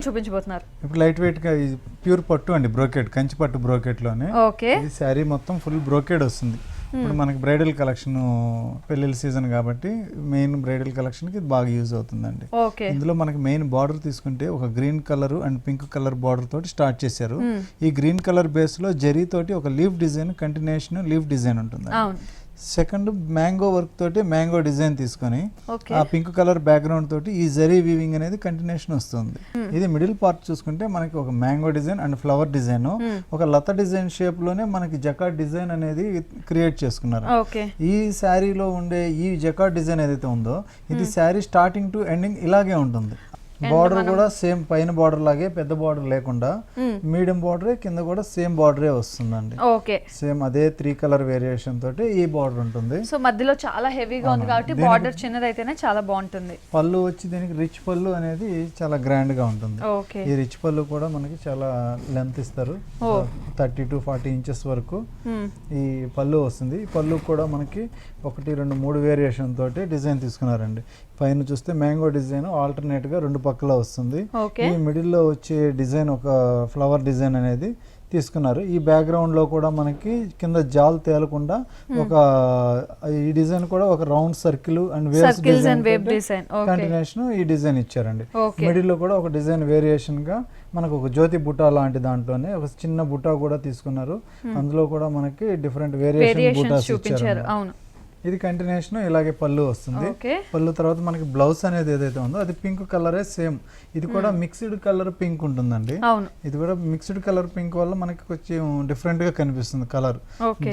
చూపించబోతున్నారు. ఇప్పుడు light weight గా pure పట్టు అండి, బ్రోకెట్, కంచి పట్టు బ్రోకెట్ లోనే. ఓకే, ఇది శారీ మొత్తం ఫుల్ బ్రోకెట్ వస్తుంది. ఇప్పుడు మనకి బ్రైడల్ కలెక్షన్, పెళ్లిళ్ళ సీజన్ కాబట్టి మెయిన్ బ్రైడల్ కలెక్షన్ కి ఇది బాగా యూజ్ అవుతుందండి. ఓకే, ఇందులో మనకి మెయిన్ బార్డర్ తీసుకుంటే ఒక green colour and pink colour border తోటి స్టార్ట్ చేశారు. ఈ గ్రీన్ కలర్ బేస్ లో జరీ తోటి ఒక leaf design, continuation leaf design ఉంటుంది. సెకండ్ మ్యాంగో వర్క్ తోటి మ్యాంగో డిజైన్ తీసుకొని ఆ పింక్ కలర్ బ్యాక్గ్రౌండ్ తోటి ఈ జరీ వీవింగ్ అనేది కంటిన్యూషన్ వస్తుంది. ఇది మిడిల్ పార్ట్ చూసుకుంటే మనకి ఒక mango design and flower design, ఒక లత డిజైన్ షేప్ లోనే మనకి జకార్డ్ డిజైన్ అనేది క్రియేట్ చేసుకున్నారు. ఈ శారీలో ఉండే ఈ జకార్డ్ డిజైన్ ఏదైతే ఉందో ఇది శారీ స్టార్టింగ్ టు ఎండింగ్ ఇలాగే ఉంటుంది. బార్డర్ కూడా సేమ్, పైన బార్డర్ లాగే పెద్ద బార్డర్ లేకుండా మీడియం బార్డరే, కింద కూడా సేమ్ బార్డరే వస్తుందండి. సేమ్ అదే 3 కలర్ వేరియేషన్ తోటి ఈ బార్డర్ ఉంటుంది. సో మధ్యలో చాలా హెవీగా ఉంది కాబట్టి బార్డర్ చిన్నదైతేనే చాలా బాగుంటుంది. పళ్ళు వచ్చి దీనికి రిచ్ పళ్ళు అనేది చాలా గ్రాండ్ గా ఉంటుంది. ఈ రిచ్ పళ్ళు కూడా మనకి చాలా లెంత్ ఇస్తారు, 30 to 40 ఇంచెస్ వరకు ఈ పళ్ళు వస్తుంది. ఈ పళ్ళు కూడా మనకి 1, 2, 3 వేరియేషన్ తోటి డిజైన్ తీసుకున్నారండి. పైన చూస్తే మ్యాంగో డిజైన్ ఆల్టర్నేట్ గా 2 పక్కల వస్తుంది. ఈ మిడిల్ లో వచ్చే డిజైన్ ఒక ఫ్లవర్ డిజైన్ అనేది తీసుకున్నారు. ఈ బ్యాక్గ్రౌండ్ లో కూడా మనకి కింద జాల్ తేలకుండా ఒక ఈ డిజైన్ కూడా ఒక round circle and waves design continuation ఈ డిజైన్ ఇచ్చారండి. మిడిల్ లో కూడా ఒక డిజైన్ వేరియేషన్ గా మనకు ఒక జ్యోతి బుటా లాంటి దాంట్లోనే ఒక చిన్న బుటా కూడా తీసుకున్నారు. అందులో కూడా మనకి డిఫరెంట్ వేరియేషన్ బుటాస్ ఇచ్చారు. ఇది కంటిన్యూషన్ ఇలాగే పళ్ళు వస్తుంది. పళ్ళు తర్వాత మనకి బ్లౌజ్ అనేది ఏదైతే ఉందో అది పింక్ కలరే సేమ్. ఇది కూడా మిక్స్డ్ కలర్ పింక్ ఉంటుందండి. ఇది కూడా మిక్స్డ్ కలర్ పింక్ వల్ల మనకి కొంచెం డిఫరెంట్ గా కనిపిస్తుంది కలర్.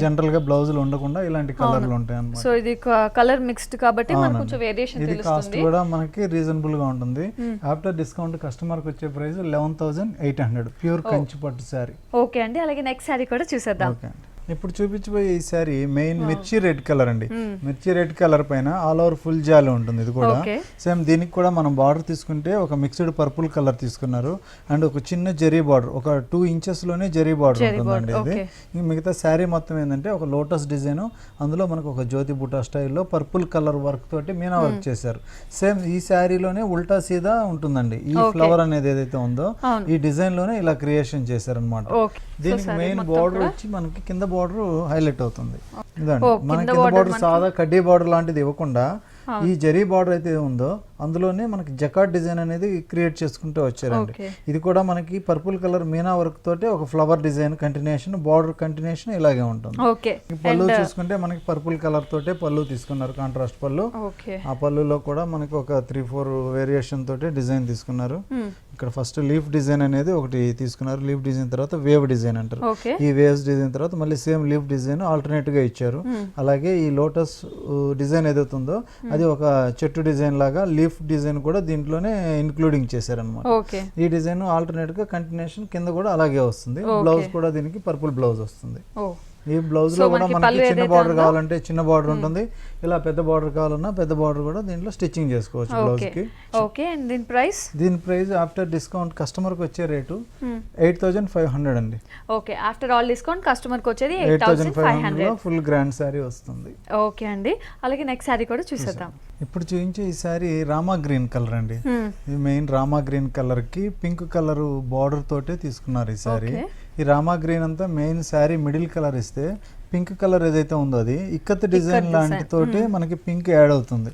జనరల్ గా బ్లౌజులు ఉండకుండా ఇలాంటి కలర్లు ఉంటాయి అన్నమాట. సో ఇది కలర్ మిక్స్డ్ కాబట్టి మనకు కొంచెం వేరియేషన్ తెలుస్తుంది. ఇది కాస్ట్ కూడా మనకి రీజనబుల్ గా ఉంటుంది. ఆఫ్టర్ డిస్కౌంట్ కస్టమర్ కి వచ్చే ప్రైస్ 11,800 ప్యూర్ కంచి పట్టు శారీ. ఓకే అండి, అలాగే నెక్స్ట్ శారీ కూడా చూసేద్దాం. ఇప్పుడు చూపించబోయే ఈ శారీ మెయిన్ మిర్చి రెడ్ కలర్ అండి. మిర్చి రెడ్ కలర్ పైన ఆల్ ఓవర్ ఫుల్ జాలి ఉంటుంది. ఇది కూడా సేమ్. దీనికి కూడా మనం బార్డర్ తీసుకుంటే ఒక మిక్స్డ్ పర్పుల్ కలర్ తీసుకున్నారు అండ్ ఒక చిన్న జరీ బార్డర్, ఒక 2 ఇంచెస్ లోనే జరీ బార్డర్ ఉంటుందండి. ఇది మిగతా శారీ మొత్తం ఏంటంటే ఒక లోటస్ డిజైన్, అందులో మనకు ఒక జ్యోతి బుటా స్టైల్లో పర్పుల్ కలర్ వర్క్ తోటి మీనా వర్క్ చేశారు. సేమ్ ఈ శారీలోనే ఉల్టా సీదా ఉంటుందండి. ఈ ఫ్లవర్ అనేది ఏదైతే ఉందో ఈ డిజైన్ లోనే ఇలా క్రియేషన్ చేశారు అనమాట. దీనికి మెయిన్ బార్డర్ వచ్చి మనకి కింద బార్డర్ హైలైట్ అవుతుంది. మన కింద బార్డర్ సాదా కడ్డీ బార్డర్ లాంటిది ఇవ్వకుండా ఈ జరీ బార్డర్ అయితే ఉందో అందులోనే మనకి జకార్డ్ డిజైన్ అనేది క్రియేట్ చేసుకుంటూ వచ్చారండి. ఇది కూడా మనకి పర్పుల్ కలర్ మీనా వర్క్ తోటి ఒక flower design continuation, border continuation ఇలాగే ఉంటుంది. పళ్ళు చూసుకుంటే మనకి పర్పుల్ కలర్ తోటే పళ్ళు తీసుకున్నారు, కాంట్రాస్ట్ పళ్ళు. ఆ పళ్ళులో కూడా మనకి ఒక 3-4 వేరియేషన్ తోటి డిజైన్ తీసుకున్నారు. ఇక్కడ ఫస్ట్ లీఫ్ డిజైన్ అనేది ఒకటి తీసుకున్నారు. లీఫ్ డిజైన్ తర్వాత వేవ్ డిజైన్ అంటారు. ఈ వేవ్స్ డిజైన్ తర్వాత మళ్ళీ సేమ్ లీఫ్ డిజైన్ ఆల్టర్నేట్ గా ఇచ్చారు. అలాగే ఈ లోటస్ డిజైన్ ఏదైతే ఉందో అది ఒక చెట్టు డిజైన్ లాగా లీఫ్ డిజైన్ కూడా దీంట్లోనే ఇన్క్లూడింగ్ చేశారనమాట. ఈ డిజైన్ ఆల్టర్నేట్ గా కంటిన్యూషన్ కింద కూడా అలాగే వస్తుంది. బ్లౌజ్ కూడా దీనికి పర్పుల్ బ్లౌజ్ వస్తుంది. ఈ బ్లౌజ్ లో కూడా మనకి చిన్న బార్డర్ కావాలంటే చిన్న బార్డర్ ఉంటుంది, ఇలా పెద్ద బార్డర్ కావాలన్నా పెద్ద బార్డర్ కూడా దీంట్లో స్టిచ్చింగ్ చేసుకోవచ్చు బ్లౌజ్ కి. దీని ప్రైస్ ఆఫ్టర్ డిస్కౌంట్ కస్టమర్ కి వచ్చే రేటు 8,500 అండి. Okay, after all discount customer కి వచ్చేది 8,500 ఫుల్ గ్రాండ్ సారీ వస్తుంది. ఓకే అండి, అలాగే నెక్స్ట్ సారీ కూడా చూసేద్దాం. ఇప్పుడు చూపించే ఈ సారీ రామా గ్రీన్ కలర్ అండి. ఇది మెయిన్ రామా గ్రీన్ కలర్ కి పింక్ కలర్ బార్డర్ తోటే తీసుకున్నారు ఈ సారీ. ఈ రామా గ్రీన్ అంతా మెయిన్ శారీ మిడిల్ కలర్ ఇస్తే పింక్ కలర్ ఏదైతే ఉందో అది ఇక్కత్ డిజైన్ లాంటి తోటి మనకి పింక్ యాడ్ అవుతుంది.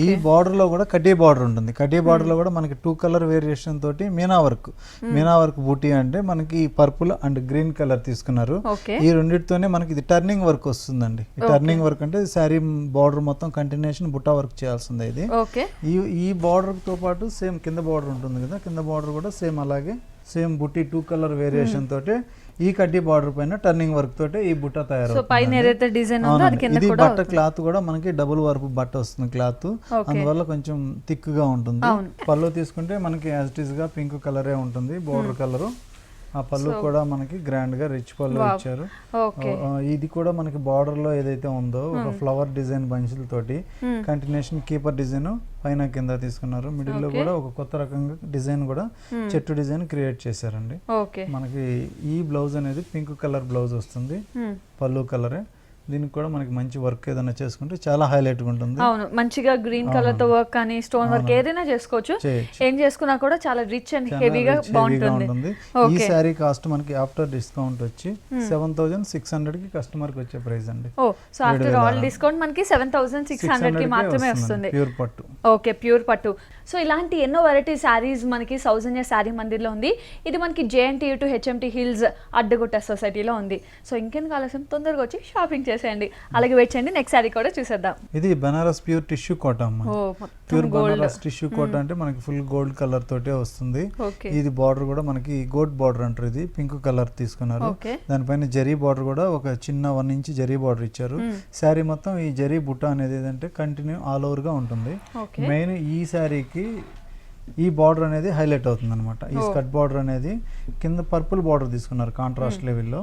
ఈ బార్డర్ లో కూడా కటీ బార్డర్ ఉంటుంది. కటీ బార్డర్ లో కూడా మనకి 2 కలర్ వేరియేషన్ తోటి మీనా వర్క్ బూటీ అంటే మనకి పర్పుల్ అండ్ గ్రీన్ కలర్ తీసుకున్నారు. ఈ రెండింటితోనే మనకి ఇది టర్నింగ్ వర్క్ వస్తుందండి. టర్నింగ్ వర్క్ అంటే శారీ బార్డర్ మొత్తం కంటిన్యూషన్ బుట్టా వర్క్ చేయాల్సింది. ఇది ఈ బార్డర్ తో పాటు సేమ్ కింద బార్డర్ ఉంటుంది కదా, కింద బార్డర్ కూడా సేమ్ అలాగే సేమ్ బుట్టి 2 కలర్ వేరియేషన్ తోటి ఈ కడ్డీ బార్డర్ పైన టర్నింగ్ వర్క్ తోటి ఈ బుట్ట తయారవుతుంది. ఇది బట్ట క్లాత్ కూడా మనకి డబుల్ వర్క్ బట్ట వస్తుంది క్లాత్, అందువల్ల కొంచెం థిక్ గా ఉంటుంది. పళ్ళు తీసుకుంటే మనకి యాజ్ ఇట్ ఈస్ గా పింక్ కలరే ఉంటుంది బార్డర్ కలర్. ఆ పళ్ళు కూడా మనకి గ్రాండ్ గా రిచ్ పళ్ళు ఇచ్చారు. ఇది కూడా మనకి బార్డర్ లో ఏదైతే ఉందో ఒక ఫ్లవర్ డిజైన్ బంచుల తోటి కంటిన్యూషన్ కీపర్ డిజైన్ పైన కింద తీసుకున్నారు. మిడిల్ లో కూడా ఒక కొత్త రకంగా డిజైన్ కూడా చెట్టు డిజైన్ క్రియేట్ చేశారండి. మనకి ఈ బ్లౌజ్ అనేది పింక్ కలర్ బ్లౌజ్ వస్తుంది, పళ్ళు కలరే. దీనికి కూడా మనకి మంచి వర్క్ ఏదైనా చేసుకుంటే చాలా హైలైట్ గా ఉంటుంది. అవును, మంచిగా గ్రీన్ కలర్ తో వర్క్ కానీ స్టోన్ వర్క్ ఏదైనా చేసుకోవచ్చు. ఏం చేసుకున్నా కూడా చాలా రిచ్ అండ్ హెవీగా బాగుంటుంది. ఈ సారీ కాస్ట్ మనకి ఆఫ్టర్ డిస్కౌంట్ వచ్చి 7600 కి కస్టమర్ కి వచ్చే ప్రైస్ అండి. ఓ, సో ఆఫ్టర్ ఆల్ డిస్కౌంట్ మనకి 7600 కి మాత్రమే వస్తుంది. ప్యూర్ పట్టు. ఓకే, ప్యూర్ పట్టు. సో ఇలాంటి ఎన్నో వెరైటీ శారీస్ మనకి సౌజన్య శారీ మందిర్లో ఉంది. ఇది మనకి JNTU to HMT hills Addagutta సొసైటీలో ఉంది. సో ఇంకెందుకు ఆలస్యం, తొందరగా వచ్చి షాపింగ్ చేసేయండి. అలాగే వెయిట్ చేయండి, నెక్స్ట్ శారీ కూడా చూసేద్దాం. ఇది బనారస్ ప్యూర్ టిష్యూ కోట అమ్మ. ప్యూర్ బనారస్ టిష్యూ కోట అంటే మనకి ఫుల్ గోల్డ్ కలర్ తోటే వస్తుంది. ఇది బార్డర్ కూడా మనకి గోల్డ్ బార్డర్ అంటారు. ఇది పింక్ కలర్ తీసుకున్నారు. దానిపైన జరీ బార్డర్ కూడా ఒక చిన్న 1 ఇంచ్ జరీ బార్డర్ ఇచ్చారు. శారీ మొత్తం ఈ జరీ బుట్ట అనేది ఏంటంటే కంటిన్యూ ఆల్ ఓవర్ గా ఉంటుంది. మెయిన్ ఈ శారీకి ఈ బార్డర్ అనేది హైలైట్ అవుతుంది అనమాట. ఈ స్కర్ట్ బార్డర్ అనేది కింద పర్పుల్ బార్డర్ తీసుకున్నారు కాంట్రాస్ట్ లెవెల్లో.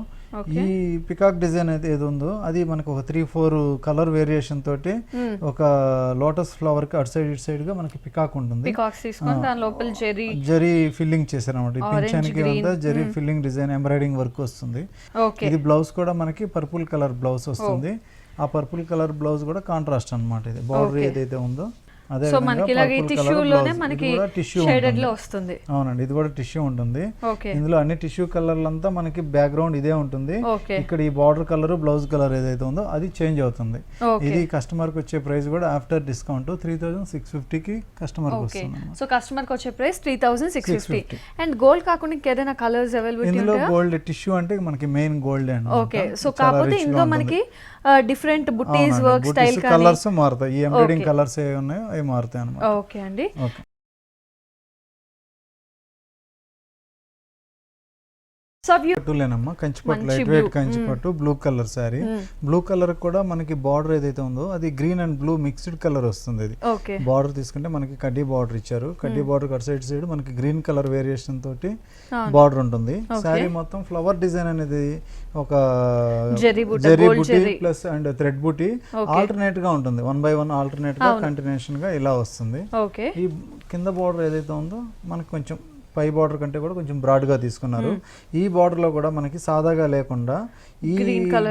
ఈ పికాక్ డిజైన్ అయితే ఏది ఉందో అది మనకు ఒక 3-4 కలర్ వేరియేషన్ తోటి ఒక లోటస్ ఫ్లవర్ కి అటు సైడ్ ఇటు సైడ్ గా మనకి పికాక్ ఉంటుంది. జరీ ఫిల్లింగ్ చేశారు అనమాట. ఈ పింఛానికి అంతా zari filling design embroidering work వస్తుంది. ఇది బ్లౌజ్ కూడా మనకి పర్పుల్ కలర్ బ్లౌజ్ వస్తుంది. ఆ పర్పుల్ కలర్ బ్లౌజ్ కూడా కాంట్రాస్ట్ అన్నమాట. ఇది బార్డర్ ఏదైతే ఉందో అదే అవునండి. ఇది కూడా టిష్యూ ఉంటుంది. ఇందులో అన్ని టిష్యూ కలర్లంతా మనకి బ్యాక్గ్రౌండ్ ఇదే ఉంటుంది. ఇక్కడ ఈ బార్డర్ కలర్ బ్లౌజ్ కలర్ ఏదైతే ఉందో అది చేంజ్ అవుతుంది. ఇది కస్టమర్ కి వచ్చే ప్రైస్ కూడా ఆఫ్టర్ డిస్కౌంట్ 3650 కి కస్టమర్ కి వస్తుంది. సో కస్టమర్ కి వచ్చే ప్రైస్ 3650. అండ్ గోల్డ్ కాకుండా ఇంకేదైనా కలర్స్ అవైలబుల్ ఇందులో గోల్డ్ టిష్యూ అంటే మనకి మెయిన్ గోల్డ్ అండి. ఓకే, సో కాకపోతే ఇందులో మనకి డిఫరెంట్ బుట్టీస్ వర్క్ స్టైల్ కలర్స్ మారుతాయి. ఈ ఎంబ్రాయిడింగ్ కలర్స్ ఏ ఉన్నాయో అవి మారుతాయి అన్నమాట. ఓకే అండి. పట్టులేనమ్మా, కంచిపట్టు లైట్ వెయిట్ కంచిపట్టు blue colour sari. Blue colour కూడా మనకి బార్డర్ ఏదైతే ఉందో అది green and blue mixed colour వస్తుంది. ఇది బార్డర్ తీసుకుంటే మనకి కడ్డీ బార్డర్ ఇచ్చారు. కడ్డీ బార్డర్ కట్ సైడ్ సైడ్ మనకి గ్రీన్ కలర్ వేరియేషన్ తోటి బార్డర్ ఉంటుంది. శారీ మొత్తం ఫ్లవర్ డిజైన్ అనేది ఒక జరీ బుటీ ప్లస్ అండ్ థ్రెడ్ బుటీ ఆల్టర్నేట్ గా ఉంటుంది. 1 by 1 ఆల్టర్నేట్ గా కంటిన్యూషన్ గా ఇలా వస్తుంది. ఈ కింద బార్డర్ ఏదైతే ఉందో మనకి కొంచెం పై బార్డర్ కంటే కూడా కొంచెం బ్రాడ్ గా తీసుకున్నారు. ఈ బార్డర్ లో కూడా మనకి సాదాగా లేకుండా ఈ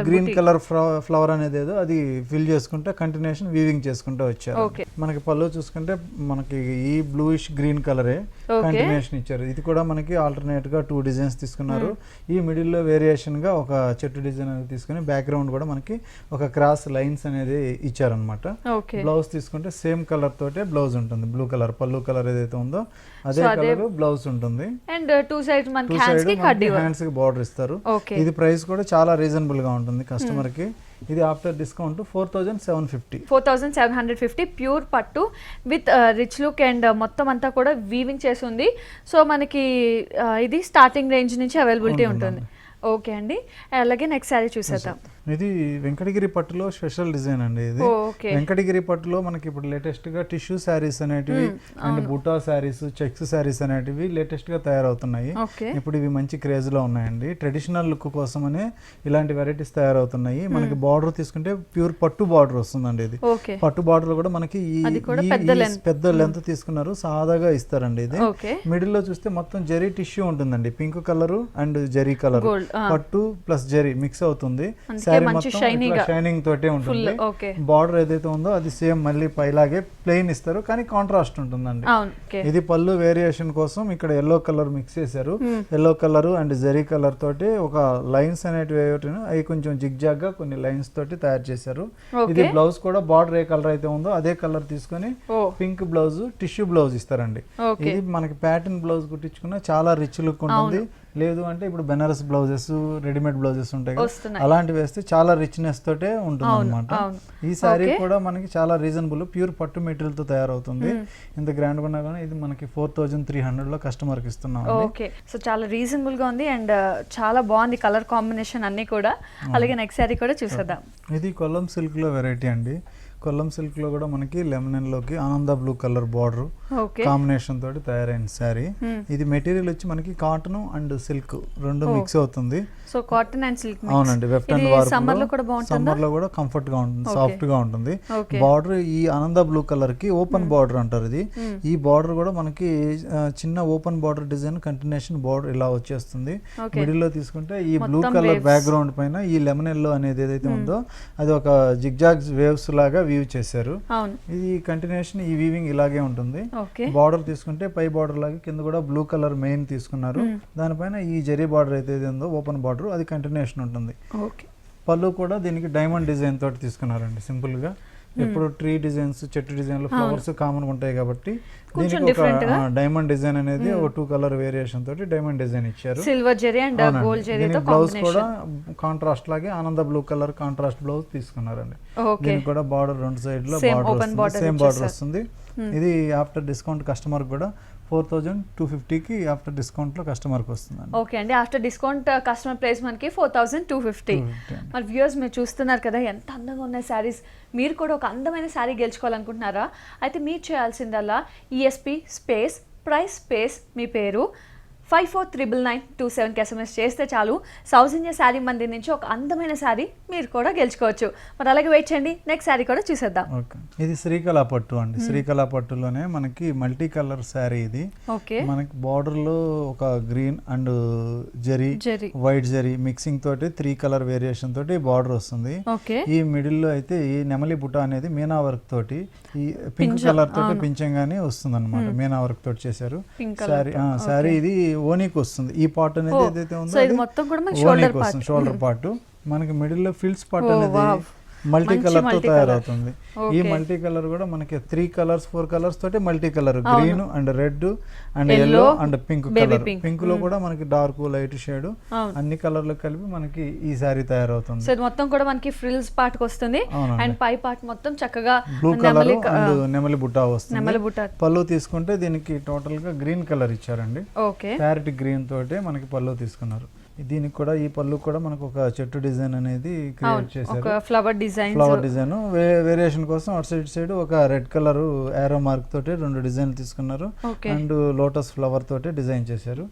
గ్రీన్ కలర్ ఫ్లవర్ అనేది ఏదో అది ఫిల్ చేసుకుంటే కంటిన్యూషన్ వీవింగ్ చేసుకుంటూ వచ్చారు. మనకి పళ్ళు చూసుకుంటే మనకి ఈ బ్లూయిష్ గ్రీన్ కలరే కంటిన్యూషన్ ఇచ్చారు. ఇది కూడా మనకి ఆల్టర్నేట్ గా 2 డిజైన్స్ తీసుకున్నారు. ఈ మిడిల్ లో వేరియేషన్ గా ఒక చెట్టు డిజైన్ అనేది తీసుకుని బ్యాక్గ్రౌండ్ కూడా మనకి ఒక క్రాస్ లైన్స్ అనేది ఇచ్చారనమాట. బ్లౌజ్ తీసుకుంటే సేమ్ కలర్ తోటే బ్లౌజ్ ఉంటుంది. బ్లూ కలర్ పళ్ళు కలర్ ఏదైతే ఉందో అదే కలర్ బ్లౌజ్ ఉంటుంది. అండ్ 2 సైడ్స్ మనకి హ్యాండ్స్ కి బార్డర్ ఇస్తారు. ఇది ప్రైస్ కూడా చాలా రీజనబుల్ గా ఉంటుంది కస్టమర్ కి. ఇది ఆఫ్టర్ డిస్కౌంట్ 4750 ప్యూర్ పట్టు విత్ రిచ్ లుక్ అండ్ మొత్తం అంతా కూడా వీవింగ్ చేసి ఉంది. సో మనకి ఇది స్టార్టింగ్ రేంజ్ నుంచి అవైలబిలిటీ ఉంటుంది. ఓకే అండి, అలాగే నెక్స్ట్ శారీ చూసేద్దాం. ఇది వెంకటగిరి పట్టులో స్పెషల్ డిజైన్ అండి. ఇది వెంకటగిరి పట్టులో మనకి ఇప్పుడు లేటెస్ట్ గా టిష్యూ శారీస్ అనేటివి అండ్ బుటా శారీస్ చెక్స్ శారీస్ అనేటివి లేటెస్ట్ గా తయారవుతున్నాయి. ఇప్పుడు ఇవి మంచి క్రేజ్ లో ఉన్నాయండి. ట్రెడిషనల్ లుక్ కోసమనే ఇలాంటి వెరైటీస్ తయారవుతున్నాయి. మనకి బార్డర్ తీసుకుంటే ప్యూర్ పట్టు బార్డర్ వస్తుందండి. ఇది పట్టు బార్డర్ కూడా మనకి పెద్ద లెంత్ తీసుకున్నారు. సాదాగా ఇస్తారండి. ఇది మిడిల్ లో చూస్తే మొత్తం జరీ టిష్యూ ఉంటుందండి. Pink colour and zari colour పట్టు ప్లస్ జరీ మిక్స్ అవుతుంది. షైనింగ్ తోటే ఉంటుంది. బార్డర్ ఏదైతే ఉందో అది సేమ్ మళ్ళీ పైలాగే ప్లెయిన్ ఇస్తారు కానీ కాంట్రాస్ట్ ఉంటుందండి. ఇది పళ్ళు వేరియేషన్ కోసం ఇక్కడ ఎల్లో కలర్ మిక్స్ చేశారు. Yellow colour and zari colour తోటి ఒక లైన్స్ అనేటివి అవి కొంచెం జిగ్జాగ్ గా కొన్ని లైన్స్ తోటి తయారు చేశారు. ఇది బ్లౌజ్ కూడా బార్డర్ ఏ కలర్ అయితే ఉందో అదే కలర్ తీసుకొని పింక్ బ్లౌజ్ టిష్యూ బ్లౌజ్ ఇస్తారండి. ఇది మనకి ప్యాటర్న్ బ్లౌజ్ కుట్టించుకున్న చాలా రిచ్ లుక్ ఉంటుంది. లేదు అంటే ఇప్పుడు బెనారస్ బ్లౌజెస్ రెడీమేడ్ బ్లౌజెస్ ఉంటాయి అలాంటివి వేస్తే చాలా రిచ్నెస్ తోటే ఉంటుంది అనమాట. ఈ శారీ కూడా మనకి చాలా రీజనబుల్ ప్యూర్ పట్టు మెటీరియల్ తో తయారవుతుంది. ఇంత గ్రాండ్ గా ఉన్నా కానీ ఇది మనకి 4300 లో కస్టమర్ కి ఇస్తున్నాం. ఓకే, సో చాలా రీజనబుల్ గా ఉంది అండ్ చాలా బాగుంది కలర్ కాంబినేషన్ అన్ని కూడా. అలాగే నెక్స్ట్ శారీ కూడా చూసేద్దాం. ఇది కొల్లం సిల్క్ లో వెరైటీ అండి. కొల్లం సిల్క్ లో కూడా మనకి లెమన్ లోకి ఆనంద blue colour border okay combination తోటి తయారైన శారీ. ఇది మెటీరియల్ వచ్చి మనకి కాటన్ అండ్ సిల్క్ రెండు మిక్స్ అవుతుంది. సో కాటన్ అండ్ సిల్క్ అవునండి, వెఫ్ట్ అండ్ వార్ప్ సమ్మర్ లో కూడా బాగుంటుందా? సమ్మర్ లో కూడా కంఫర్ట్ గా ఉంటుంది, సాఫ్ట్ గా ఉంటుంది. బార్డర్ ఈ ఆనంద బ్లూ కలర్ కి ఓపెన్ బార్డర్ అంటారు ఇది. ఈ బార్డర్ కూడా మనకి చిన్న open border design continuation border ఇలా వచ్చేస్తుంది. మిడిల్ లో తీసుకుంటే ఈ బ్లూ కలర్ బ్యాక్గ్రౌండ్ పైన ఈ లెమన్ ఎల్లో అనేది ఏదైతే ఉందో అది ఒక జిగ్జాగ్ వేవ్స్ లాగా వీవ్ చేశారు. ఇది కంటిన్యూషన్ ఈ వీవింగ్ ఇలాగే ఉంటుంది. బార్డర్ తీసుకుంటే పై బార్డర్ లాగా కింద కూడా బ్లూ కలర్ మెయిన్ తీసుకున్నారు. దానిపైన ఈ జరీ బార్డర్ అయితే ఉందో ఓపెన్ బార్డర్ అది కంటిన్యూషన్ ఉంటుంది. పళ్ళు కూడా దీనికి డైమండ్ డిజైన్ తోటి తీసుకున్నారండి. సింపుల్ గా ఎప్పుడు ట్రీ డిజైన్స్ చెట్టు డిజైన్లు ఫ్లవర్స్ కామన్ ఉంటాయి కాబట్టి దీనికి ఒక డైమండ్ డిజైన్ అనేది ఒక 2 కలర్ వేరియేషన్ తోటి డైమండ్ డిజైన్ ఇచ్చారు. Silver zari and gold zari తో బ్లౌజ్ కూడా కాంట్రాస్ట్ లాగే ఆనంద బ్లూ కలర్ కాంట్రాస్ట్ బ్లౌజ్ తీసుకున్నారండి. దీనికి కూడా బార్డర్ రెండు సైడ్ లో బార్డర్ సేమ్ బార్డర్ వస్తుంది. ఇది ఆఫ్టర్ డిస్కౌంట్ కస్టమర్ కూడా 4250 కి ఆఫ్టర్ డిస్కౌంట్ లో కస్టమర్ కి వస్తుంది. ఓకే అండి, ఆఫ్టర్ డిస్కౌంట్ కస్టమర్ ప్రైస్ మనకి 4250. మరి వ్యూయర్స్ మీరు చూస్తున్నారు కదా ఎంత అందంగా ఉన్నాయి శారీస్. మీరు కూడా ఒక అందమైన శారీ గెలుచుకోవాలనుకుంటున్నారా? అయితే మీరు చేయాల్సిందల్లా ఈఎస్పీ స్పేస్ ప్రైస్ స్పేస్ మీ పేరు 549927 SMS చేస్తే చాలు సౌత్ ఇండియా శారీ మందిర్ నుంచి ఒక అందమైన శారీ మీరు కూడా గెలుచుకోవచ్చు. మరి అలాగే వెయిట్ చేయండి, నెక్స్ట్ శారీ కూడా చూసేద్దాం. ఇది శ్రీకళా పట్టు అండి. శ్రీకళా పట్టులోనే మనకి మల్టీ కలర్ శారీ ఇది. మనకి బార్డర్ లో ఒక green and zari white zari mixing తోటి 3 కలర్ వేరియేషన్ తోటి బార్డర్ వస్తుంది. ఈ మిడిల్ లో అయితే ఈ నెమలి బుట్ట అనేది మీనా వర్క్ తోటి ఈ పింక్ కలర్ తోటి పించంగానే వస్తుంది అనమాట. మీనా వర్క్ తోటి చేశారు శారీ. ఇది ఓనీకి వస్తుంది. ఈ పార్ట్ అనేది ఏదైతే ఉందో ఓనీకి వస్తుంది, షోల్డర్ పార్ట్. మనకి మిడిల్ లో ఫిల్స్ పార్ట్ అనేది మల్టీ కలర్ తో తయారవుతుంది. ఈ మల్టీ కలర్ కూడా మనకి 3 కలర్స్ 4 కలర్స్ తోటి multi colour green and red and yellow and pink colour. Pink లో కూడా మనకి డార్క్ లైట్ షేడ్ అన్ని కలర్లు కలిపి మనకి ఈ సారీ తయారవుతుంది. సో మొత్తం కూడా మనకి ఫ్రిల్స్ పార్ట్ వస్తుంది అండ్ పై పార్ట్ మొత్తం చక్కగా బ్లూ కలర్ అండ్ నెమలి బుట్ట వస్తుంది. పళ్ళు తీసుకుంటే దీనికి టోటల్ గా గ్రీన్ కలర్ ఇచ్చారండి. ప్యారెట్ గ్రీన్ తోటి మనకి పళ్ళు తీసుకున్నారు. దీనికి కూడా ఈ పళ్ళు కూడా మనకు ఒక చెట్టు డిజైన్ అనేది క్రియేట్ చేశారు. ఫ్లవర్ డిజైన్ వేరియేషన్ కోసం అటు సైడ్ ఒక రెడ్ కలర్ ఏరో మార్క్ తోటి 2 డిజైన్లు తీసుకున్నారు అండ్ లోటస్ ఫ్లవర్ తోటి డిజైన్ చేశారు.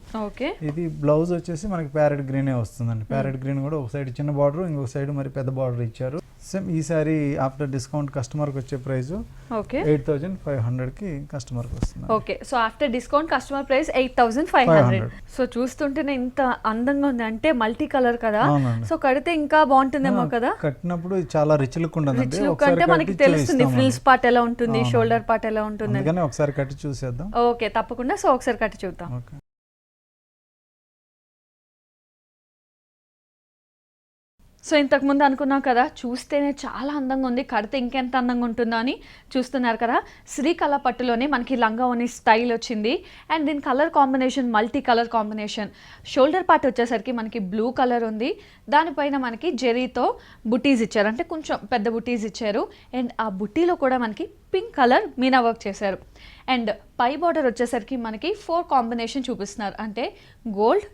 ఇది బ్లౌజ్ వచ్చేసి మనకి ప్యారెట్ గ్రీనే వస్తుందండి. ప్యారెట్ గ్రీన్ కూడా ఒక సైడ్ చిన్న బార్డర్ ఇంకొక సైడ్ మరి పెద్ద బార్డర్ ఇచ్చారు. సేమ్ ఈ సారీ ఆఫ్టర్ డిస్కౌంట్ కస్టమర్ కి వచ్చే ప్రైస్ 8500 కి కస్టమర్ కి వస్తుంది. Okay, so after discount customer price 8500. So చూస్తుంటేనే ఇంత అందంగా ఉంది అంటే మల్టీ కలర్ కదా, సో కడితే ఇంకా బాగుంటుందేమో కదా. కట్టినప్పుడు చాలా రిచ్ లుక్ ఉంటుంది. రిచ్ లుక్ అంటే మనకి తెలుస్తుంది ఫ్రిల్స్ పార్ట్ ఎలా ఉంటుంది, షోల్డర్ పార్ట్ ఎలా ఉంటుంది. అందుకని ఒకసారి కట్టి చూసేద్దాం. ఓకే తప్పకుండా, సో ఒకసారి కట్టి చూద్దాం. సో ఇంతకుముందు అనుకున్నాం కదా చూస్తేనే చాలా అందంగా ఉంది, కడితే ఇంకెంత అందంగా ఉంటుందో అని. చూస్తున్నారు కదా శ్రీకళా పట్టులోనే మనకి లంగా ఓని స్టైల్ వచ్చింది అండ్ దీని colour combination multi colour combination. Shoulder part వచ్చేసరికి మనకి బ్లూ కలర్ ఉంది, దానిపైన మనకి జెరీతో బుటీస్ ఇచ్చారు, అంటే కొంచెం పెద్ద బుటీస్ ఇచ్చారు అండ్ ఆ బుటీలో కూడా మనకి పింక్ కలర్ మీనా వర్క్ చేశారు. అండ్ పై బార్డర్ వచ్చేసరికి మనకి 4 కాంబినేషన్ చూపిస్తున్నారు, అంటే gold,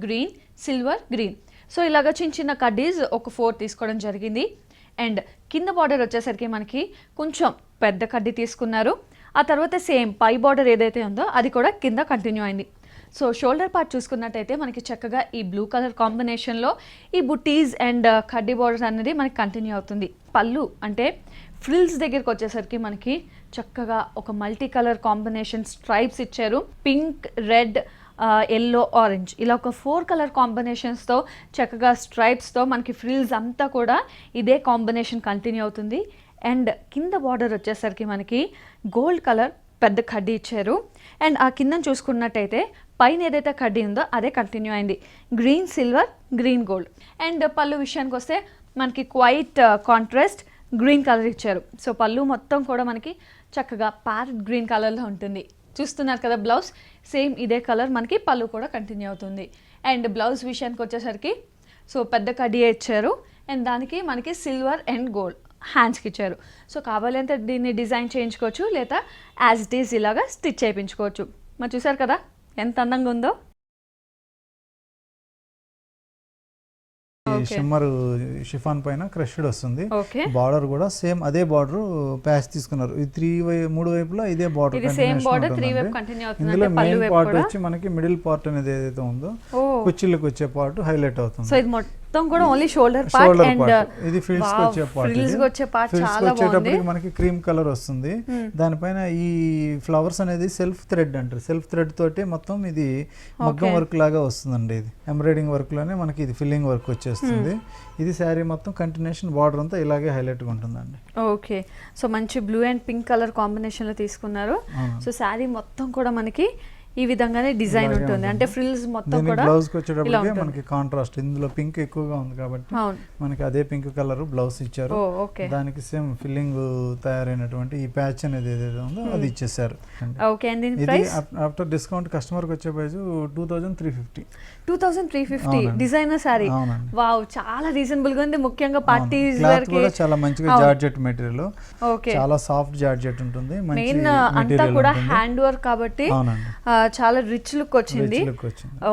green, silver, green. So ఇలాగ చిన్న చిన్న కడ్డీస్ ఒక 4 తీసుకోవడం జరిగింది. అండ్ కింద బార్డర్ వచ్చేసరికి మనకి కొంచెం పెద్ద కడ్డీ తీసుకున్నారు. ఆ తర్వాత సేమ్ పై బార్డర్ ఏదైతే ఉందో అది కూడా కింద కంటిన్యూ అయింది. సో షోల్డర్ పార్ట్ చూసుకున్నట్టయితే మనకి చక్కగా ఈ బ్లూ కలర్ కాంబినేషన్లో ఈ బుటీస్ అండ్ కడ్డీ బార్డర్ అనేది మనకి కంటిన్యూ అవుతుంది. పళ్ళు అంటే ఫ్రిల్స్ దగ్గరికి వచ్చేసరికి మనకి చక్కగా ఒక మల్టీ కలర్ కాంబినేషన్ స్ట్రైప్స్ ఇచ్చారు. పింక్, రెడ్, ఎల్లో, ఆరెంజ్ ఇలా ఒక 4 కలర్ కాంబినేషన్స్తో చక్కగా స్ట్రైప్స్తో మనకి ఫ్రిల్స్ అంతా కూడా ఇదే కాంబినేషన్ కంటిన్యూ అవుతుంది. అండ్ కింద బార్డర్ వచ్చేసరికి మనకి గోల్డ్ కలర్ పెద్ద కడ్డీ ఇచ్చారు అండ్ ఆ కింద చూసుకున్నట్టయితే పైన ఏదైతే కడ్డీ ఉందో అదే కంటిన్యూ అయింది, green, silver, green, gold. And పళ్ళు విషయానికి వస్తే మనకి క్వైట్ కాంట్రాస్ట్ గ్రీన్ కలర్ ఇచ్చారు. సో పళ్ళు మొత్తం కూడా మనకి చక్కగా ప్యారెట్ గ్రీన్ కలర్లో ఉంటుంది. చూస్తున్నారు కదా బ్లౌజ్ సేమ్ ఇదే కలర్ మనకి పళ్ళు కూడా కంటిన్యూ అవుతుంది. అండ్ బ్లౌజ్ విషయానికి వచ్చేసరికి సో పెద్ద కడ్డీ ఇచ్చారు అండ్ దానికి మనకి సిల్వర్ అండ్ గోల్డ్ హ్యాండ్స్కి ఇచ్చారు. సో కావాలంటే దీన్ని డిజైన్ చేయించుకోవచ్చు లేదా యాజ్ ఇట్ ఈజ్ ఇలాగా స్టిచ్ చేయించుకోవచ్చు. మరి చూసారు కదా ఎంత అందంగా ఉందో. షిమ్మర్ షిఫాన్ పైన క్రష్డ్ వస్తుంది. ఓకే బార్డర్ కూడా సేమ్ అదే బార్డర్ ప్యాచ్ తీసుకున్నారు. ఈ మూడు వైపులా ఇదే బార్డర్ ఇందులో మెయిన్ పార్ట్ వచ్చి మనకి మిడిల్ పార్ట్ అనేది ఏదైతే ఉందో కుచ్చిళ్ళకి వచ్చే పార్ట్ హైలైట్ అవుతుంది. సో ఇది మొత్తం కూడా ఓన్లీ షోల్డర్ పార్ట్ అండ్ ఇది ఫ్రిల్స్ కి వచ్చే పార్ట్. ఫ్రిల్స్ కి వచ్చే పార్ట్ చాలా బాగుంది. వచ్చేటప్పటికి మనకి క్రీమ్ కలర్ వస్తుంది. దానిపైన ఈ ఫ్లవర్స్ అనేది సెల్ఫ్ థ్రెడ్ అంటారు. సెల్ఫ్ థ్రెడ్ తోటి మొత్తం ఇది మగ్గం వర్క్ లాగా వస్తుందండి. ఇది ఎంబ్రాయిడింగ్ వర్క్ లోనే మనకి ఇది ఫిల్లింగ్ వర్క్ వచ్చేస్తుంది. ఇది శారీ మొత్తం కంటిన్యూషన్ బార్డర్ అంతా ఇలాగే హైలైట్ గా ఉంటుందండి. ఓకే, సో మంచి blue and pink colour combination లో తీసుకున్నారు. సో శారీ మొత్తం కూడా మనకి ఈ విధంగానే డిజైన్ ఉంటుంది. అంటే ఫ్రిల్స్ మొత్తం కూడా బ్లౌజ్ కి వచ్చేటప్పటికి మనకి కాంట్రాస్ట్ ఇందులో పింక్ ఎక్కువగా ఉంది కాబట్టి మనకి అదే పింక్ కలర్ బ్లౌజ్ ఇచ్చారు. దానికి సేమ్ ఫిల్లింగ్ తయారైనటువంటి ఈ ప్యాచ్ అనేది ఏదైతే ఉందో అది ఇచ్చేసారు. ఇది ఆఫ్టర్ డిస్కౌంట్ కస్టమర్ కి వచ్చే ప్రైస్ 2350 డిజైనర్ సారీ. వావ్, చాలా రీజనబుల్ గా ఉంది. ముఖ్యంగా పార్టీస్ వేర్ కి కూడా చాలా మంచిగా జార్జెట్ మెటీరియల్, చాలా సాఫ్ట్ జార్జెట్ ఉంటుంది. మెయిన్ అంతా కూడా హ్యాండ్ వర్క్ కాబట్టి చాలా రిచ్ లుక్ వచ్చింది.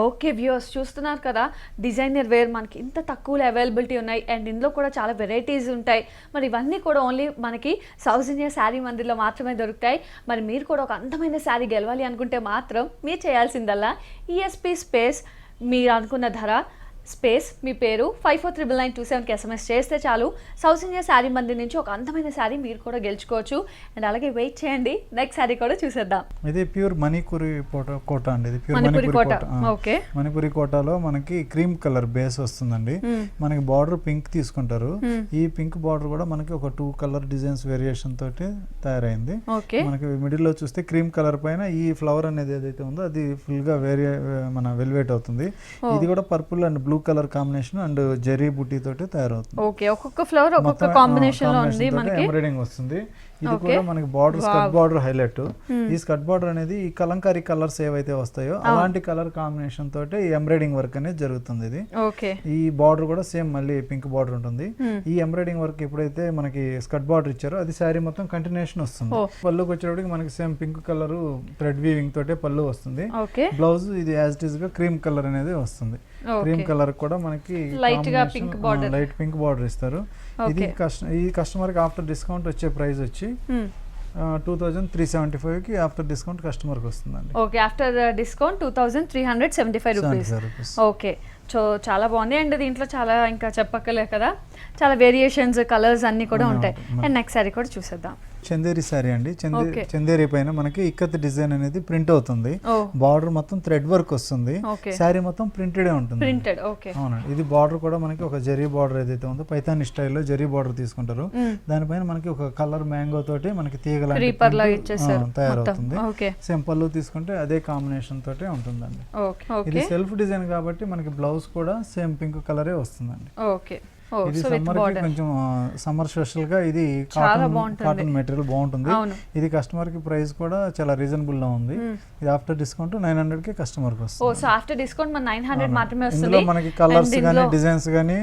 ఓకే వ్యూవర్స్, చూస్తున్నారు కదా డిజైనర్ వేర్ మనకి ఇంత తక్కువలో అవైలబిలిటీ ఉన్నాయి. అండ్ ఇందులో కూడా చాలా వెరైటీస్ ఉంటాయి. మరి ఇవన్నీ కూడా ఓన్లీ మనకి సౌత్ ఇండియా శారీ మందిర్లో మాత్రమే దొరుకుతాయి. మరి మీరు కూడా ఒక అందమైన శారీ గెలవాలి అనుకుంటే మాత్రం మీరు చేయాల్సిందల్లా ఈఎస్పీ స్పేస్, మీరు అనుకున్న ధర స్పేస్ మీ పేరు 549927కి SMS చేస్తే చాలు. సౌత్ ఇండియా శారీ మందిర్ నుంచి ఒక అందమైన శారీ మీరు కూడా గెలుచుకోవచ్చు. అండ్ అలాగే వెయిట్ చేయండి, నెక్స్ట్ శారీ కూడా చూసేద్దాం. ఇది ప్యూర్ మణిపురి కోట అండి. ఇది ప్యూర్ మణిపురి కోట. ఓకే, మణిపురి కోటలో మనకి క్రీమ్ కలర్ బేస్ వస్తుందండి. మనకి బార్డర్ పింక్ తీసుకుంటారు. ఈ పింక్ బార్డర్ కూడా మనకి ఒక 2 కలర్ డిజైన్స్ వేరియేషన్ తోటి తయారైంది. మనకి మిడిల్ లో చూస్తే క్రీమ్ కలర్ పైన ఈ ఫ్లవర్ అనేది ఏదైతే ఉందో అది ఫుల్ గా మన వెల్వేట్ అవుతుంది. ఇది కూడా purple and blue colour combination and zari buti తోటి తయారవుతుంది. ఓకే, ఒక్కొక్క ఫ్లవర్ ఒక్కొక్క కాంబినేషన్ లో ఉంది. మనకి ఎంబ్రాయిడింగ్ వస్తుంది. ఇది కూడా మనకి బార్డర్ స్కర్ట్ బార్డర్ హైలైట్. ఈ స్కర్ట్ బార్డర్ అనేది ఈ కలంకారీ కలర్స్ ఏవైతే వస్తాయో అలాంటి కలర్ కాంబినేషన్ తోటి ఎంబ్రాయిడింగ్ వర్క్ అనేది జరుగుతుంది. ఇది ఈ బార్డర్ కూడా సేమ్ మళ్ళీ పింక్ బార్డర్ ఉంటుంది. ఈ ఎంబ్రాయిడింగ్ వర్క్ ఎప్పుడైతే మనకి స్కర్ట్ బార్డర్ ఇచ్చారో అది శారీ మొత్తం కంటిన్యూషన్ వస్తుంది. పళ్ళుకి వచ్చేటప్పటికి మనకి same pink colour thread weaving తోటే పళ్ళు వస్తుంది. బ్లౌజ్ ఇది యాజ్ ఇట్ ఈస్ గా క్రీమ్ కలర్ అనేది వస్తుంది. క్రీమ్ కలర్ కూడా మనకి లైట్ పింక్ బార్డర్ ఇస్తారు. ఇది ఈ కస్టమర్ కి ఆఫ్టర్ డిస్కౌంట్ వచ్చే ప్రైస్ వచ్చి 2375 కి ఆఫ్టర్ డిస్కౌంట్ కస్టమర్ కి వస్తుందండి. Okay, after discount 2375 rupees. Okay, so చాలా బాగుంది. అండ్ దీంట్లో చాలా ఇంకా చెప్పక్కర్లేదు కదా, చాలా వేరియేషన్స్ కలర్స్ అన్ని కూడా ఉంటాయి. అండ్ నెక్స్ట్ సారీ కూడా చూసేద్దాం. చందేరి సారీ అండి. చందేరి పైన మనకి ఇక్కత్ డిజైన్ అనేది ప్రింట్ అవుతుంది. బార్డర్ మొత్తం థ్రెడ్ వర్క్ వస్తుంది. సారీ మొత్తం ప్రింటెడ్ ఉంటుంది. అవునండి. ఇది బార్డర్ కూడా మనకి ఒక జరీ బార్డర్ ఏదైతే ఉందో పైతాని స్టైల్లో జరీ బార్డర్ తీసుకుంటారు. దానిపైన మనకి ఒక కలర్ మ్యాంగో తోటి మనకి తీగల తయారవుతుంది. సేమ్ పళ్ళు తీసుకుంటే అదే కాంబినేషన్ తోటే ఉంటుందండి. ఇది సెల్ఫ్ డిజైన్ కాబట్టి మనకి బ్లౌజ్ కూడా సేమ్ పింక్ కలరే వస్తుందండి. ఇది సమ్మర్ కి కొంచెం సమ్మర్ స్పెషల్ గా ఇది కాటన్ మెటీరియల్ బాగుంటుంది. ఇది కస్టమర్ కి ప్రైస్ కూడా చాలా రీజనబుల్ లో ఉంది. ఇది ఆఫ్టర్ డిస్కౌంట్ 900 కి కస్టమర్ కి వస్తుంది. సో ఆఫ్టర్ డిస్కౌంట్ మన 900 మాత్రమే వస్తుంది. ఇందులో మనకి కలర్స్ గానీ డిజైన్స్ గానీ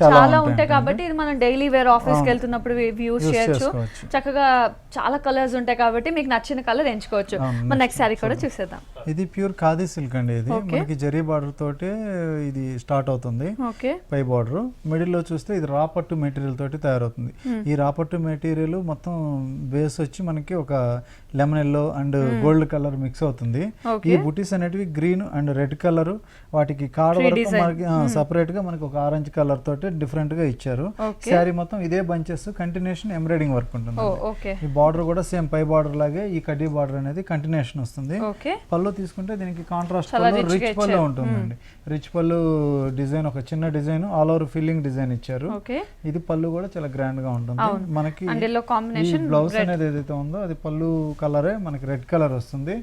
చాలా ఉంటాయి కాబట్టి ఇది మనం డైలీ వేర్ ఆఫీస్ కి వెళ్తున్నప్పుడు యూస్ చేయొచ్చు. చక్కగా చాలా కలర్స్ ఉంటాయి కాబట్టి మీకు నచ్చిన కలర్ ఎంచుకోవచ్చు. మన నెక్స్ట్ సారీ కూడా చూసేద్దాం. ఇది ప్యూర్ ఖాదీ సిల్క్ అండి. ఇది మనకి జరీ బార్డర్ తోటి ఇది స్టార్ట్ అవుతుంది. పై బార్డర్ మిడిల్ లో చూస్తే ఇది రాపట్టు మెటీరియల్ తోటి తయారవుతుంది. ఈ రాపట్టు మెటీరియల్ మొత్తం బేస్ వచ్చి మనకి ఒక lemon yellow and gold colour mix అవుతుంది. ఈ బుటీస్ అనేటివి గ్రీన్ అండ్ రెడ్ కలర్, వాటికి కాడ వరకు మనకి సపరేట్ గా మనకి ఒక ఆరెంజ్ కలర్ తోటి డిఫరెంట్ గా ఇచ్చారు. శారీ మొత్తం ఇదే బంచెస్ కంటిన్యూషన్ ఎంబ్రాయిడింగ్ వర్క్ ఉంటుంది. ఈ బార్డర్ కూడా సేమ్ పై బార్డర్ లాగే ఈ కడ్డీ బార్డర్ అనేది కంటిన్యూషన్ వస్తుంది. పళ్ళు తీసుకుంటే దీనికి కాంట్రాస్ట్ పళ్ళు రిచ్ పళ్ళు ఉంటుందండి. రిచ్ పళ్ళు డిజైన్ ఒక చిన్న design all over filling design ఇచ్చారు. ఇది పళ్ళు కూడా చాలా గ్రాండ్ గా ఉంటుంది. మనకి బ్లౌజ్ అనేది ఏదైతే ఉందో అది పళ్ళు కలరే మనకి రెడ్ కలర్ వస్తుంది.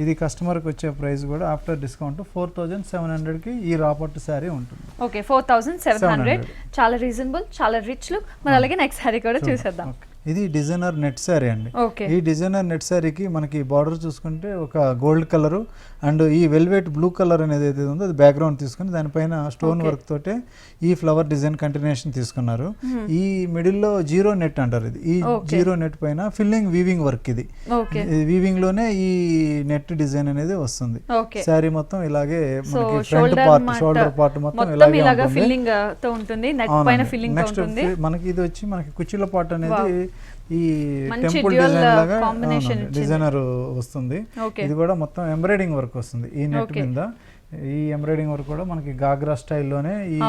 ఇది కస్టమర్ కి వచ్చే ప్రైస్ కూడా ఆఫ్టర్ డిస్కౌంట్ 4700 కి ఈ రాపట్టు శారీ ఉంటుంది. ఓకే, 4700 చాలా రీజనబుల్, చాలా రిచ్ లుక్. మరి అలాగే నెక్స్ట్ శారీ కూడా చూసేద్దాం. ఇది డిజైనర్ నెట్ శారీ అండి. ఓకే. ఈ డిజైనర్ నెట్ శారీకి మనకి బార్డర్ చూసుకుంటే ఒక గోల్డ్ కలరు అండ్ ఈ వెల్వెట్ బ్లూ కలర్ అనేది ఏదైతే ఉందో అది బ్యాక్గ్రౌండ్ తీసుకుని దానిపైన స్టోన్ వర్క్ తోటే ఈ ఫ్లవర్ డిజైన్ కంటిన్యూషన్ తీసుకున్నారు. ఈ మిడిల్లో జీరో నెట్ అంటారు. ఇది ఈ జీరో నెట్ పైన ఫిల్లింగ్ వీవింగ్ వర్క్. ఇది వీవింగ్ లోనే ఈ నెట్ డిజైన్ అనేది వస్తుంది. శారీ మొత్తం ఇలాగే మనకి ఫ్రంట్ పార్ట్ షోల్డర్ పార్ట్ మొత్తం ఇలాగే ఫిల్లింగ్ తో ఉంటుంది. నెక్ పైన ఫిల్లింగ్ తో ఉంటుంది. మనకి ఇది వచ్చి మనకి కుచ్చిల పార్ట్ అనేది ఈ టెంపుల్ డిజైన్ లాగా డిజైనర్ వస్తుంది. ఇది కూడా మొత్తం ఎంబ్రాయిడింగ్ వర్క్ వస్తుంది ఈ నెట్ మీద. ఈ ఎంబ్రాయిడింగ్ వర్క్ కూడా మనకి గాగ్రా స్టైల్లోనే ఈ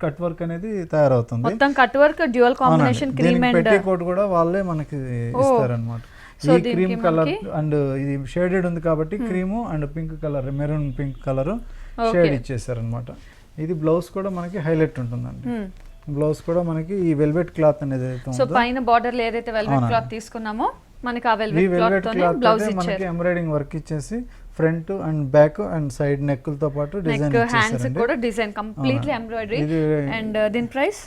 కట్ వర్క్ అనేది తయారవుతుంది. మొత్తం cut work dual combination cream and petticoat కూడా వాళ్ళే మనకి ఇస్తారన్నమాట. ఈ క్రీమ్ కలర్ అండ్ ఇది షేడెడ్ ఉంది కాబట్టి cream and pink colour maroon pink colour shade ఇచ్చేసారనమాట. ఇది బ్లౌజ్ కూడా మనకి హైలైట్ ఉంటుందండి. బ్లౌజ్ కూడా మనకి ఈ వెల్వెట్ క్లాత్ అనేది సో పైన బార్డర్ లో ఏదైతే వెల్వెట్ క్లాత్ తీసుకున్నామో మనకి ఆ వెల్వెట్ క్లాత్ తోనే బ్లౌజ్ ఇచ్చారు. మనకి ఎంబ్రాయిడింగ్ వర్క్ ఇచ్చేసి front and back and side నెక్కులతో పాటు డిజైన్ ఇచ్చేసారు. హ్యాండ్స్ కూడా డిజైన్ కంప్లీట్లీ ఎంబ్రాయిడరీ. అండ్ దీని ప్రైస్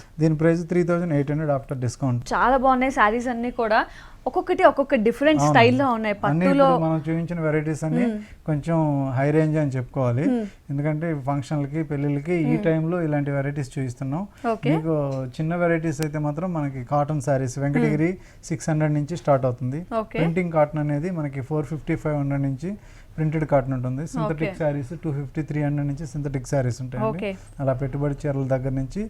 3800 ఆఫ్టర్ డిస్కౌంట్. చాలా బాగున్నాయి సారీస్ అన్ని కూడా. ఒక్కొక్క డిఫరెంట్ స్టైల్లో ఉన్నాయి. పట్టులో మనం చూపించిన వెరైటీస్ అన్ని కొంచెం హై రేంజ్ అని చెప్పుకోవాలి. ఎందుకంటే ఫంక్షన్లకి పెళ్లిళ్ళకి ఈ టైంలో ఇలాంటి వెరైటీస్ చూపిస్తున్నాం. మీకు చిన్న వెరైటీస్ అయితే మాత్రం మనకి కాటన్ సారీస్ వెంకటగిరి 600 నుంచి స్టార్ట్ అవుతుంది. ప్రింటింగ్ కాటన్ అనేది మనకి 450-500 నుంచి ప్రింటెడ్ కాటన్ ఉంటుంది. సింథటిక్ శారీస్ 250-300 నుంచి సింథటిక్ శారీస్ ఉంటాయి. అలా పెట్టుబడి చీరల దగ్గర నుంచి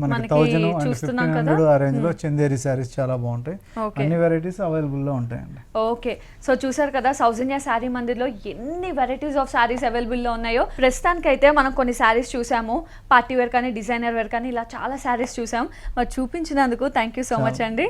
మనకి 1000 అండ్ 1500 ఆ రేంజ్ లో చందేరి శారీస్ చాలా బాగుంటాయి. అన్ని వెరైటీస్ అవైలబుల్ లో ఉంటాయండి. ఓకే. సో చూసారు కదా సౌజన్య శారీ మందిర్లో ఎన్ని వెరైటీస్ ఆఫ్ శారీస్ అవైలబుల్ లో ఉన్నాయో. ప్రస్తుతానికి అయితే మనం కొన్ని శారీస్ చూసాము. పార్టీ వేర్ కానీ డిజైనర్ వేర్ కానీ ఇలా చాలా శారీస్ చూసాం. మరి చూపించినందుకు థ్యాంక్ యూ సో మచ్ అండి.